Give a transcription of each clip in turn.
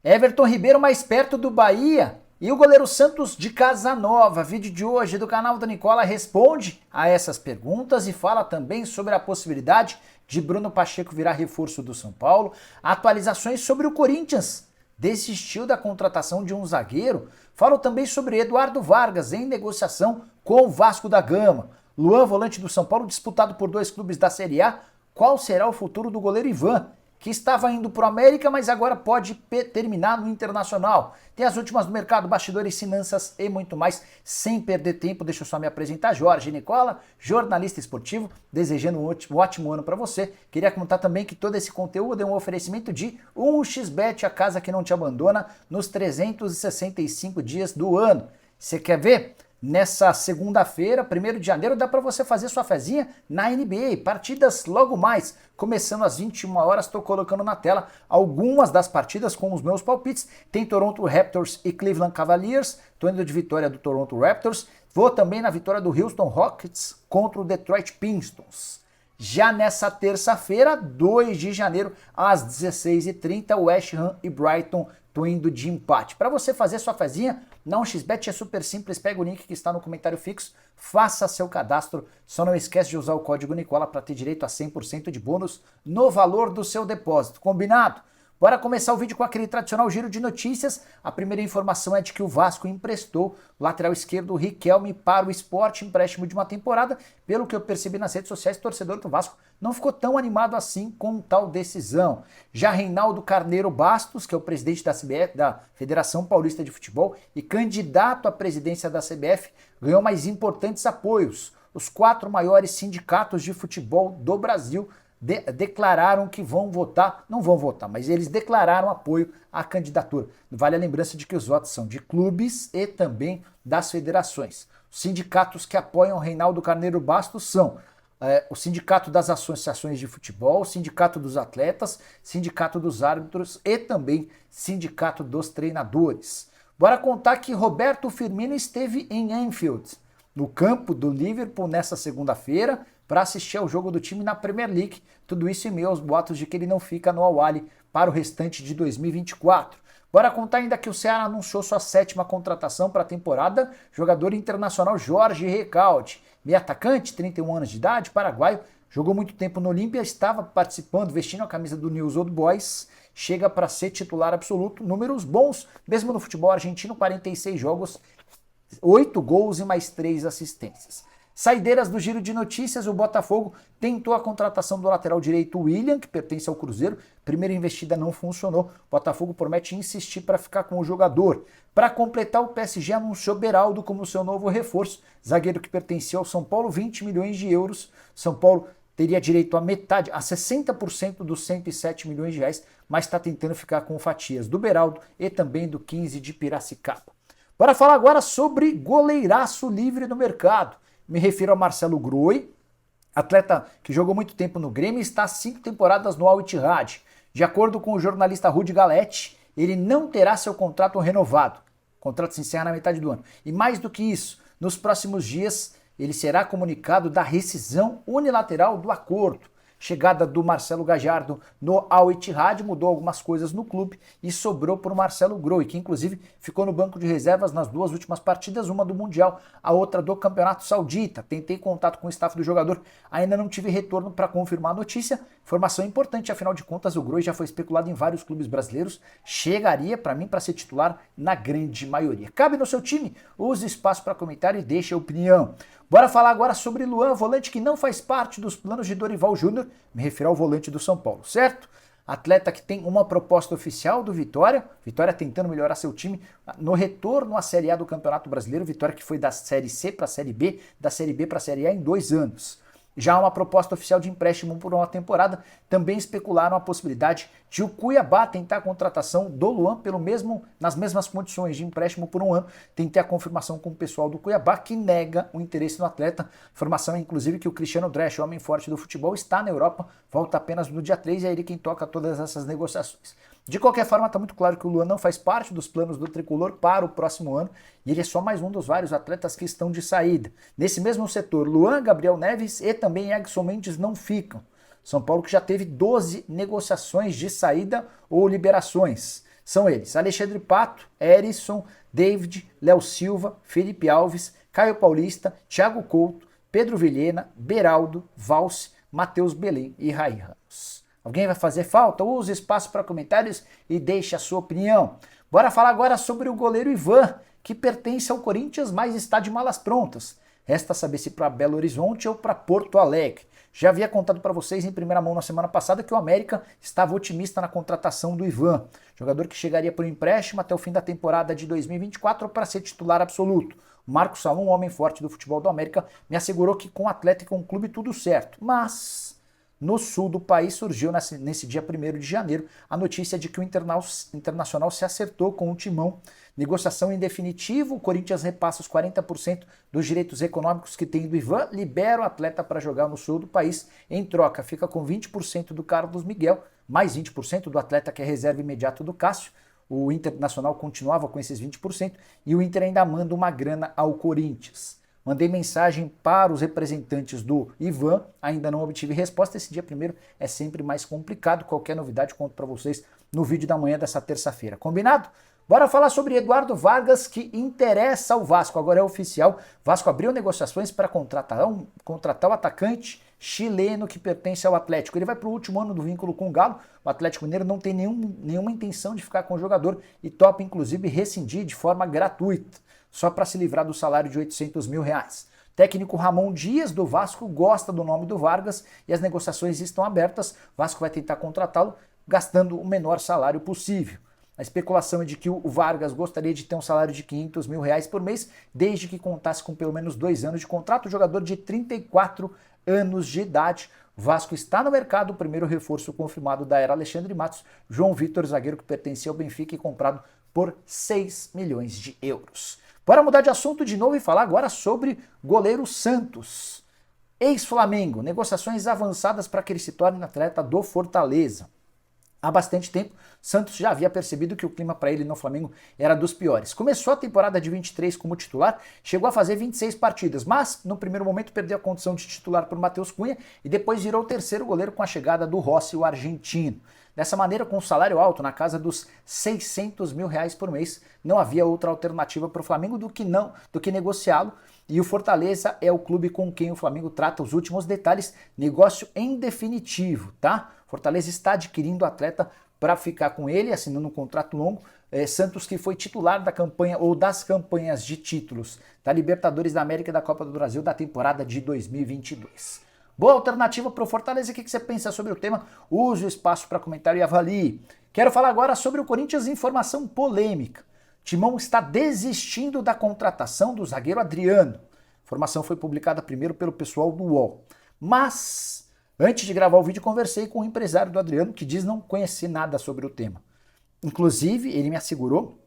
Everton Ribeiro mais perto do Bahia e o goleiro Santos de Casanova. Vídeo de hoje do canal da Nicola responde a essas perguntas e fala também sobre a possibilidade de Bruno Pacheco virar reforço do São Paulo, atualizações sobre o Corinthians, desistiu da contratação de um zagueiro, falo também sobre Eduardo Vargas em negociação com o Vasco da Gama, Luan, volante do São Paulo, disputado por dois clubes da Série A, qual será o futuro do goleiro Ivan, que estava indo para o América, mas agora pode terminar no Internacional. Tem as últimas do mercado, bastidores, finanças e muito mais. Sem perder tempo, deixa eu só me apresentar. Jorge Nicola, jornalista esportivo, desejando um ótimo ano para você. Queria contar também que todo esse conteúdo é um oferecimento de 1xBet, a casa que não te abandona nos 365 dias do ano. Você quer ver? Nessa segunda-feira, 1º de janeiro, dá para você fazer sua fezinha na NBA. Partidas logo mais, começando às 21 horas, estou colocando na tela algumas das partidas com os meus palpites. Tem Toronto Raptors e Cleveland Cavaliers, estou indo de vitória do Toronto Raptors. Vou também na vitória do Houston Rockets contra o Detroit Pistons. Já nessa terça-feira, 2 de janeiro, às 16h30, West Ham e Brighton, tô indo de empate. Para você fazer sua fezinha, na 1xBet é super simples, pega o link que está no comentário fixo, faça seu cadastro, só não esquece de usar o código Nicola para ter direito a 100% de bônus no valor do seu depósito, combinado? Bora começar o vídeo com aquele tradicional giro de notícias. A primeira informação é de que o Vasco emprestou o lateral esquerdo Riquelme para o Sport, empréstimo de uma temporada. Pelo que eu percebi nas redes sociais, o torcedor do Vasco não ficou tão animado assim com tal decisão. Já Reinaldo Carneiro Bastos, que é o presidente da CBF, da Federação Paulista de Futebol e candidato à presidência da CBF, ganhou mais importantes apoios. Os 4 maiores sindicatos de futebol do Brasil declararam que vão votar, não vão votar, mas eles declararam apoio à candidatura. Vale a lembrança de que os votos são de clubes e também das federações. Os sindicatos que apoiam Reinaldo Carneiro Bastos são o Sindicato das Associações de Futebol, o Sindicato dos Atletas, Sindicato dos Árbitros e também Sindicato dos Treinadores. Bora contar que Roberto Firmino esteve em Anfield, no campo do Liverpool, nessa segunda-feira, para assistir ao jogo do time na Premier League. Tudo isso em meio aos boatos de que ele não fica no Al-Ahly para o restante de 2024. Bora contar ainda que o Ceará anunciou sua 7ª contratação para a temporada, jogador internacional Jorge Recalde, meio atacante, 31 anos de idade, paraguaio, jogou muito tempo no Olímpia, estava participando, vestindo a camisa do News Old Boys, chega para ser titular absoluto, números bons, mesmo no futebol argentino, 46 jogos, 8 gols e mais 3 assistências. Saideiras do giro de notícias, o Botafogo tentou a contratação do lateral direito William, que pertence ao Cruzeiro. Primeira investida não funcionou. O Botafogo promete insistir para ficar com o jogador. Para completar, o PSG anunciou Beraldo como seu novo reforço. Zagueiro que pertencia ao São Paulo, 20 milhões de euros. São Paulo teria direito a metade, a 60% dos 107 milhões de reais, mas está tentando ficar com fatias do Beraldo e também do 15 de Piracicaba. Bora falar agora sobre goleiraço livre no mercado. Me refiro a Marcelo Groi, atleta que jogou muito tempo no Grêmio e está há 5 temporadas no Al-Ittihad. De acordo com o jornalista Rudi Galete, ele não terá seu contrato renovado. O contrato se encerra na metade do ano. E mais do que isso, nos próximos dias ele será comunicado da rescisão unilateral do acordo. Chegada do Marcelo Gallardo no Al-Ittihad mudou algumas coisas no clube e sobrou para o Marcelo Groi, que inclusive ficou no banco de reservas nas 2 últimas partidas, uma do Mundial, a outra do Campeonato Saudita. Tentei contato com o staff do jogador, ainda não tive retorno para confirmar a notícia. Informação importante, afinal de contas, o Groi já foi especulado em vários clubes brasileiros, chegaria para mim para ser titular na grande maioria. Cabe no seu time? Use espaço para comentário e deixe a opinião. Bora falar agora sobre Luan, volante que não faz parte dos planos de Dorival Júnior, me refiro ao volante do São Paulo, certo? Atleta que tem uma proposta oficial do Vitória, Vitória tentando melhorar seu time no retorno à Série A do Campeonato Brasileiro, Vitória que foi da Série C para a Série B, da Série B para a Série A em 2 anos. Já há uma proposta oficial de empréstimo por uma temporada, também especularam a possibilidade de o Cuiabá tentar a contratação do Luan nas mesmas condições de empréstimo por 1 ano. Tentei a confirmação com o pessoal do Cuiabá, que nega o interesse no atleta. Informação, inclusive, que o Cristiano Dresch, homem forte do futebol, está na Europa, volta apenas no dia 3 e é ele quem toca todas essas negociações. De qualquer forma, está muito claro que o Luan não faz parte dos planos do tricolor para o próximo ano e ele é só mais um dos vários atletas que estão de saída. Nesse mesmo setor, Luan, Gabriel Neves e também Egson Mendes não ficam. São Paulo que já teve 12 negociações de saída ou liberações. São eles: Alexandre Pato, Erisson, David, Léo Silva, Felipe Alves, Caio Paulista, Thiago Couto, Pedro Vilhena, Beraldo, Valse, Matheus Belém e Raí Ramos. Alguém vai fazer falta? Use espaço para comentários e deixe a sua opinião. Bora falar agora sobre o goleiro Ivan, que pertence ao Corinthians, mas está de malas prontas. Resta saber se para Belo Horizonte ou para Porto Alegre. Já havia contado para vocês em primeira mão na semana passada que o América estava otimista na contratação do Ivan, jogador que chegaria por empréstimo até o fim da temporada de 2024 para ser titular absoluto. O Marcos Salom, homem forte do futebol do América, me assegurou que com o atleta e com o clube tudo certo. Mas no sul do país surgiu nesse dia 1º de janeiro a notícia de que o Internacional se acertou com o Timão. Negociação em definitivo, o Corinthians repassa os 40% dos direitos econômicos que tem do Ivan, libera o atleta para jogar no sul do país, em troca fica com 20% do Carlos Miguel, mais 20% do atleta que é reserva imediato do Cássio. O Internacional continuava com esses 20% e o Inter ainda manda uma grana ao Corinthians. Mandei mensagem para os representantes do Ivan, ainda não obtive resposta. Esse dia 1º é sempre mais complicado. Qualquer novidade conto para vocês no vídeo da manhã dessa terça-feira. Combinado? Bora falar sobre Eduardo Vargas, que interessa ao Vasco. Agora é oficial. Vasco abriu negociações para contratar o atacante chileno que pertence ao Atlético. Ele vai para o último ano do vínculo com o Galo. O Atlético Mineiro não tem nenhuma intenção de ficar com o jogador e topa, inclusive, rescindir de forma gratuita, só para se livrar do salário de R$800 mil. Técnico Ramon Dias, do Vasco, gosta do nome do Vargas e as negociações estão abertas. O Vasco vai tentar contratá-lo gastando o menor salário possível. A especulação é de que o Vargas gostaria de ter um salário de R$500 mil por mês, desde que contasse com pelo menos 2 anos de contrato. O jogador de 34 anos de idade. O Vasco está no mercado. O primeiro reforço confirmado da era Alexandre Matos, João Vitor, zagueiro que pertencia ao Benfica e comprado por 6 milhões de euros. Bora mudar de assunto de novo e falar agora sobre goleiro Santos. Ex-Flamengo, negociações avançadas para que ele se torne atleta do Fortaleza. Há bastante tempo, Santos já havia percebido que o clima para ele no Flamengo era dos piores. Começou a temporada de 23 como titular, chegou a fazer 26 partidas, mas no primeiro momento perdeu a condição de titular por Matheus Cunha e depois virou o terceiro goleiro com a chegada do Rossi, o argentino. Dessa maneira, com um salário alto na casa dos R$600 mil por mês, não havia outra alternativa para o Flamengo do que negociá-lo. E o Fortaleza é o clube com quem o Flamengo trata os últimos detalhes, negócio em definitivo, tá? Fortaleza está adquirindo o atleta para ficar com ele, assinando um contrato longo. Santos, que foi titular da campanha ou das campanhas de títulos da Libertadores da América e da Copa do Brasil da temporada de 2022. Boa alternativa para o Fortaleza. O que você pensa sobre o tema? Use o espaço para comentário e avalie. Quero falar agora sobre o Corinthians, informação polêmica. Timão está desistindo da contratação do zagueiro Adriano. A informação foi publicada primeiro pelo pessoal do UOL. Mas, antes de gravar o vídeo, conversei com o empresário do Adriano, que diz não conhecer nada sobre o tema. Inclusive, ele me assegurou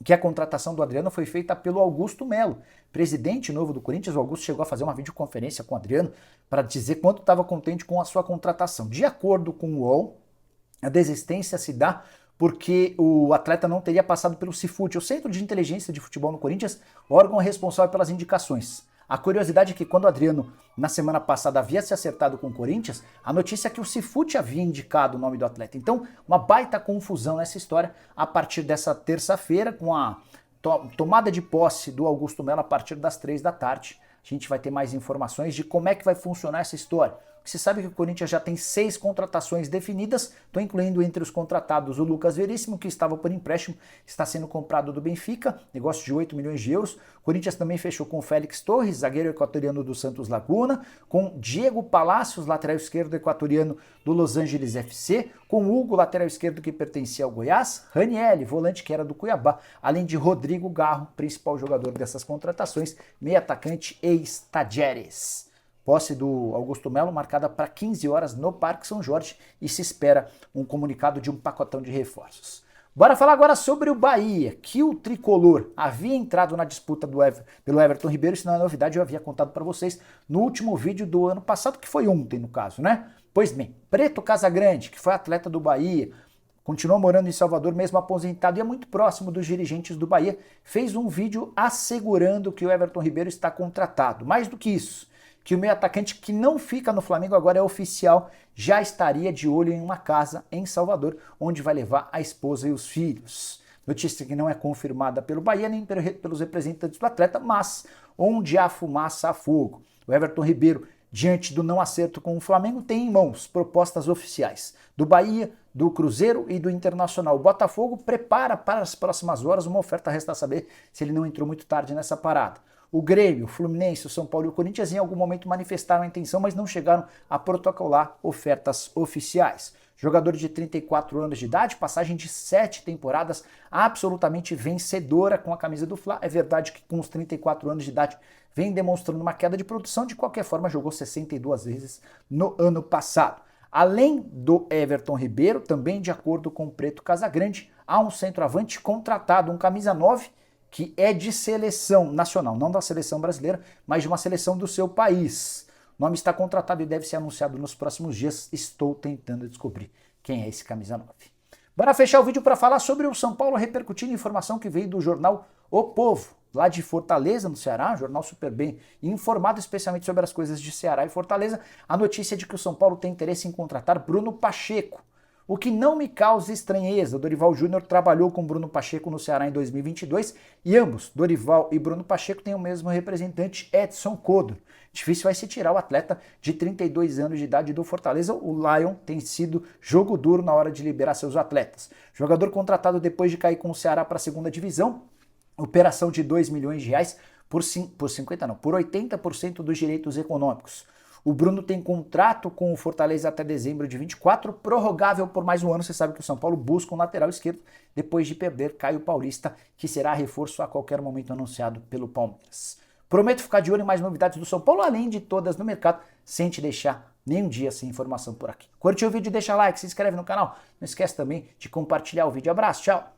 que a contratação do Adriano foi feita pelo Augusto Melo, presidente novo do Corinthians. O Augusto chegou a fazer uma videoconferência com o Adriano para dizer quanto estava contente com a sua contratação. De acordo com o UOL, a desistência se dá porque o atleta não teria passado pelo CIFUT, o Centro de Inteligência de Futebol no Corinthians, órgão responsável pelas indicações. A curiosidade é que quando o Adriano, na semana passada, havia se acertado com o Corinthians, a notícia é que o CIFUT havia indicado o nome do atleta. Então, uma baita confusão nessa história a partir dessa terça-feira, com a tomada de posse do Augusto Melo a partir das 3 da tarde. A gente vai ter mais informações de como é que vai funcionar essa história. Você sabe que o Corinthians já tem 6 contratações definidas, estou incluindo entre os contratados o Lucas Veríssimo, que estava por empréstimo, está sendo comprado do Benfica, negócio de 8 milhões de euros. O Corinthians também fechou com o Félix Torres, zagueiro equatoriano do Santos Laguna, com Diego Palacios, lateral esquerdo equatoriano do Los Angeles FC, com Hugo, lateral esquerdo que pertencia ao Goiás, Raniel, volante que era do Cuiabá, além de Rodrigo Garro, principal jogador dessas contratações, meio atacante ex-Tajeres. Posse do Augusto Melo marcada para 15 horas no Parque São Jorge e se espera um comunicado de um pacotão de reforços. Bora falar agora sobre o Bahia, que o tricolor havia entrado na disputa pelo Everton Ribeiro. Isso não é novidade, eu havia contado para vocês no último vídeo do ano passado, que foi ontem no caso, né? Pois bem, Preto Casagrande, que foi atleta do Bahia, continuou morando em Salvador mesmo aposentado e é muito próximo dos dirigentes do Bahia, fez um vídeo assegurando que o Everton Ribeiro está contratado. Mais do que isso, que o meio atacante que não fica no Flamengo agora é oficial, já estaria de olho em uma casa em Salvador, onde vai levar a esposa e os filhos. Notícia que não é confirmada pelo Bahia nem pelos representantes do atleta, mas onde há fumaça há fogo. O Everton Ribeiro, diante do não acerto com o Flamengo, tem em mãos propostas oficiais do Bahia, do Cruzeiro e do Internacional. O Botafogo prepara para as próximas horas uma oferta, resta saber se ele não entrou muito tarde nessa parada. O Grêmio, o Fluminense, o São Paulo e o Corinthians em algum momento manifestaram a intenção, mas não chegaram a protocolar ofertas oficiais. Jogador de 34 anos de idade, passagem de 7 temporadas, absolutamente vencedora com a camisa do Fla. É verdade que com os 34 anos de idade vem demonstrando uma queda de produção, de qualquer forma jogou 62 vezes no ano passado. Além do Everton Ribeiro, também de acordo com o Preto Casagrande, há um centroavante contratado, um camisa 9, que é de seleção nacional, não da seleção brasileira, mas de uma seleção do seu país. O nome está contratado e deve ser anunciado nos próximos dias. Estou tentando descobrir quem é esse camisa 9. Bora fechar o vídeo para falar sobre o São Paulo, repercutindo informação que veio do jornal O Povo, lá de Fortaleza, no Ceará, um jornal super bem informado, especialmente sobre as coisas de Ceará e Fortaleza. A notícia de que o São Paulo tem interesse em contratar Bruno Pacheco. O que não me causa estranheza, o Dorival Júnior trabalhou com Bruno Pacheco no Ceará em 2022 e ambos, Dorival e Bruno Pacheco, têm o mesmo representante, Edson Codro. Difícil vai se tirar o atleta de 32 anos de idade do Fortaleza. O Lion tem sido jogo duro na hora de liberar seus atletas. Jogador contratado depois de cair com o Ceará para a segunda divisão, operação de R$2 milhões por 80% dos direitos econômicos. O Bruno tem contrato com o Fortaleza até dezembro de 24, prorrogável por mais um ano. Você sabe que o São Paulo busca um lateral esquerdo depois de perder Caio Paulista, que será reforço a qualquer momento anunciado pelo Palmeiras. Prometo ficar de olho em mais novidades do São Paulo, além de todas no mercado, sem te deixar nenhum dia sem informação por aqui. Curtiu o vídeo? Deixa like, se inscreve no canal. Não esquece também de compartilhar o vídeo. Abraço, tchau!